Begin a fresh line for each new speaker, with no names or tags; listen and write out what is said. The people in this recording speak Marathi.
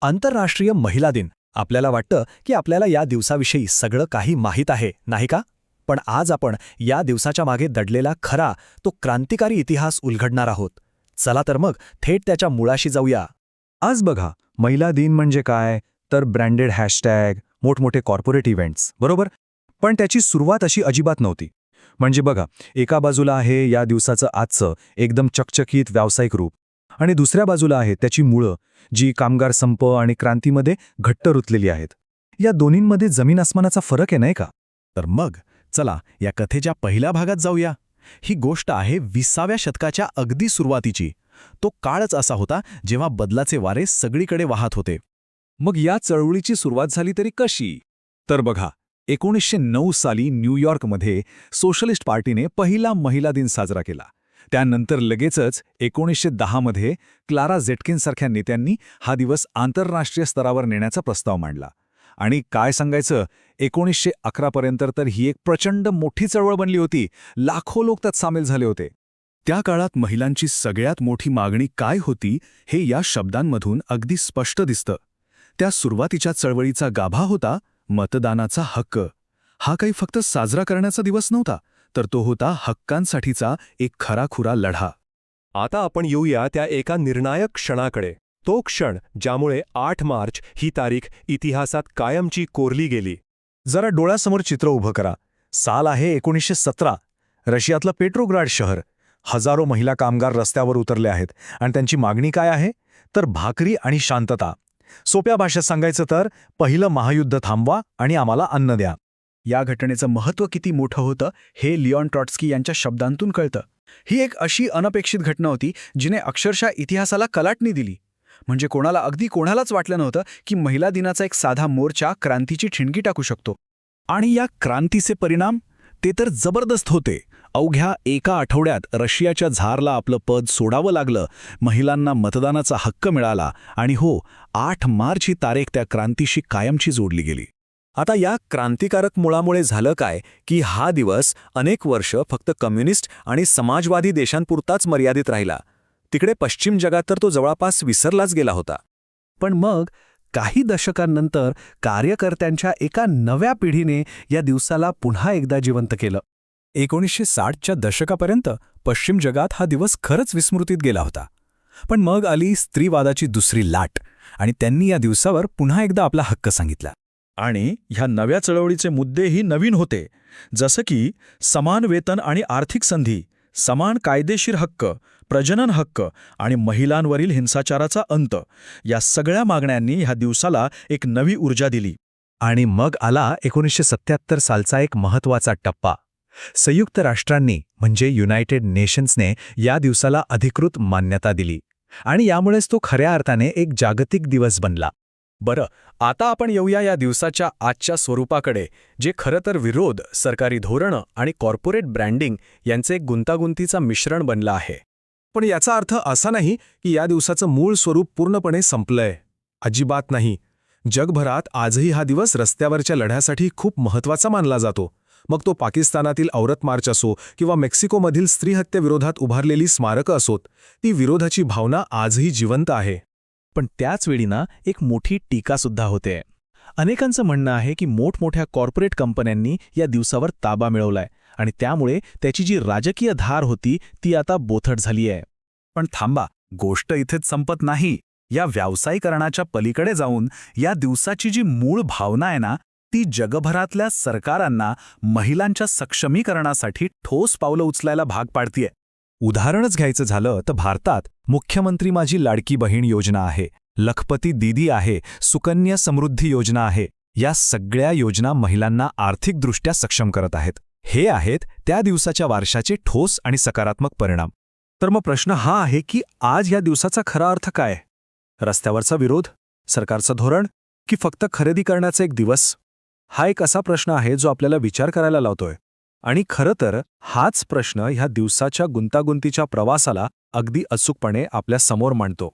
आंतरराष्ट्रीय महिला दिन. आपल्याला वाटतं की आपल्याला या दिवसाविषयी सगळं काही माहीत आहे, नाही का? पण आज आपण या दिवसाच्या मागे दडलेला खरा तो क्रांतिकारी इतिहास उलगडणार आहोत. चला तर मग थेट त्याच्या मुळाशी जाऊया.
आज बघा, महिला दिन म्हणजे काय, तर ब्रँडेड हॅशटॅग, मोठमोठे कॉर्पोरेट इव्हेंट्स, बरोबर? पण त्याची सुरुवात अशी अजिबात नव्हती. म्हणजे बघा, एका बाजूला आहे या दिवसाचं आजचं एकदम चकचकीत व्यावसायिक रूप, आणि दुसऱ्या बाजूला आहे त्याची मुळं, जी कामगार संप आणि क्रांतीमध्ये घट्ट रुतलेली आहेत. या दोन्हींमध्ये जमीन आसमानाचा फरक आहे, नाही का?
तर मग चला या कथेच्या पहिल्या भागात जाऊया. ही गोष्ट आहे 20व्या शतकाच्या अगदी सुरुवातीची. तो काळच असा होता जेव्हा बदलाचे वारे सगळीकडे वाहत होते.
मग या चळवळीची सुरुवात झाली तरी कशी? तर बघा, 1909 साली न्यूयॉर्कमध्ये सोशलिस्ट पार्टीने पहिला महिला दिन साजरा केला. त्यानंतर लगेचच 1910 मध्ये क्लारा झेटकिनसारख्या नेत्यांनी हा दिवस आंतरराष्ट्रीय स्तरावर नेण्याचा प्रस्ताव मांडला. आणि काय सांगायचं, 1911 पर्यंत तर ही एक प्रचंड मोठी चळवळ बनली होती. लाखो लोक त्यात सामील झाले होते.
त्या काळात महिलांची सगळ्यात मोठी मागणी काय होती हे या शब्दांमधून अगदी स्पष्ट दिसतं. त्या सुरुवातीच्या चळवळीचा गाभा होता मतदानाचा हक्क. हा काही फक्त साजरा करण्याचा दिवस नव्हता, तर तो होता हक्कांसाठीचा एक खराखुरा लढा.
आता आपण येऊया त्या एका निर्णायक क्षणाकडे. तो क्षण ज्यामुळे 8 मार्च ही तारीख इतिहासात कायमची कोरली गेली.
जरा डोळ्यासमोर चित्र उभं करा. साल आहे 1917. रशियातलं पेट्रोग्राड शहर. हजारो महिला कामगार रस्त्यावर उतरले आहेत, आणि त्यांची मागणी काय आहे, तर भाकरी आणि शांतता. सोप्या भाषेत सांगायचं तर पहिलं महायुद्ध थांबवा आणि आम्हाला अन्न द्या.
या घटनेचं महत्त्व किती मोठं होतं हे लिओन ट्रॉट्स्की यांच्या शब्दांतून कळतं. ही एक अशी अनपेक्षित घटना होती जिने अक्षरशः इतिहासाला कलाटणी दिली. म्हणजे अगदी कोणालाच वाटलं नव्हतं की महिला दिनाचा एक साधा मोर्चा क्रांतीची ठिणगी टाकू शकतो. आणि या क्रांतीचे परिणाम ते तर जबरदस्त होते. अवघ्या एका आठवड्यात रशियाच्या झारला आपलं पद सोडावं लागलं, महिलांना मतदानाचा हक्क मिळाला, आणि 8 मार्च ही तारीख त्या क्रांतीशी कायमची जोडली गेली.
आता या क्रांतिकारक मुळामुळे झालं काय की हा दिवस अनेक वर्ष फक्त कम्युनिस्ट आणि समाजवादी देशांपुरताच मर्यादित राहिला. तिकडे पश्चिम जगात तर तो जवळपास विसरलाच गेला होता.
पण मग काही दशकांनंतर कार्यकर्त्यांच्या एका नव्या पिढीने या दिवसाला पुन्हा एकदा जिवंत केलं.
1960च्या दशकापर्यंत पश्चिम जगात हा दिवस खरंच विस्मृतीत गेला होता. पण मग आली स्त्रीवादाची दुसरी लाट, आणि त्यांनी या दिवसावर पुन्हा एकदा आपला हक्क सांगितला.
आणि ह्या नव्या चळवळीचे मुद्देही नवीन होते, जसं की समान वेतन आणि आर्थिक संधी, समान कायदेशीर हक्क, प्रजनन हक्क आणि महिलांवरील हिंसाचाराचा अंत. या सगळ्या मागण्यांनी ह्या दिवसाला एक नवी ऊर्जा दिली.
आणि मग आला 1977 सालचा एक महत्त्वाचा टप्पा. संयुक्त राष्ट्रांनी म्हणजे युनायटेड नेशन्सने या दिवसाला अधिकृत मान्यता दिली, आणि यामुळेच तो खऱ्या अर्थाने एक जागतिक दिवस बनला.
बरं, आता आपण येऊया या दिवसाच्या आजच्या स्वरूपाकडे, जे खरं तर विरोध, सरकारी धोरणं आणि कॉर्पोरेट ब्रँडिंग यांचे एक गुंतागुंतीचा मिश्रण बनलं आहे.
पण याचा अर्थ असा नाही की या दिवसाचं मूळ स्वरूप पूर्णपणे संपलंय. अजिबात नाही. जगभरात आजही हा दिवस रस्त्यावरच्या लढ्यासाठी खूप महत्त्वाचा मानला जातो. मग तो पाकिस्तानातील औरत मार्च असो किंवा मेक्सिकोमधील स्त्रीहत्येविरोधात उभारलेली स्मारकं असोत, ती विरोधाची भावना आजही जिवंत आहे.
पण त्याचवेळी एक मोठी टीकासुद्धा होते. अनेकांचं म्हणणं आहे की मोठमोठ्या कॉर्पोरेट कंपन्यांनी या दिवसावर ताबा मिळवलाय, आणि त्यामुळे त्याची जी राजकीय धार होती ती आता बोथट झाली आहे. पण थांबा, गोष्ट इथेच संपत नाही. या व्यावसायीकरणाच्या पलीकडे जाऊन या दिवसाची जी मूळ भावना आहे ना, ती जगभरातल्या सरकारांना महिलांच्या सक्षमीकरणासाठी ठोस पावलं उचलायला भाग पाडतीये.
उदाहरणच घ्यायचं झालं तर भारतात मुख्यमंत्री माझी लाडकी बहीण योजना आहे, लखपती दीदी आहे, सुकन्या समृद्धी योजना आहे. या सगळ्या योजना महिलांना आर्थिकदृष्ट्या सक्षम करत आहेत. हे आहेत त्या दिवसाच्या वारशाचे ठोस आणि सकारात्मक परिणाम. तर मग प्रश्न हा आहे की आज या दिवसाचा खरा अर्थ काय? रस्त्यावरचा विरोध, सरकारचं धोरण, की फक्त खरेदी करण्याचा एक दिवस? हा एक असा प्रश्न आहे जो आपल्याला विचार करायला लावतोय. आणि खरं तर हाच प्रश्न ह्या दिवसाच्या गुंतागुंतीच्या प्रवासाला अगदी अचूकपणे आपल्या समोर मांडतो.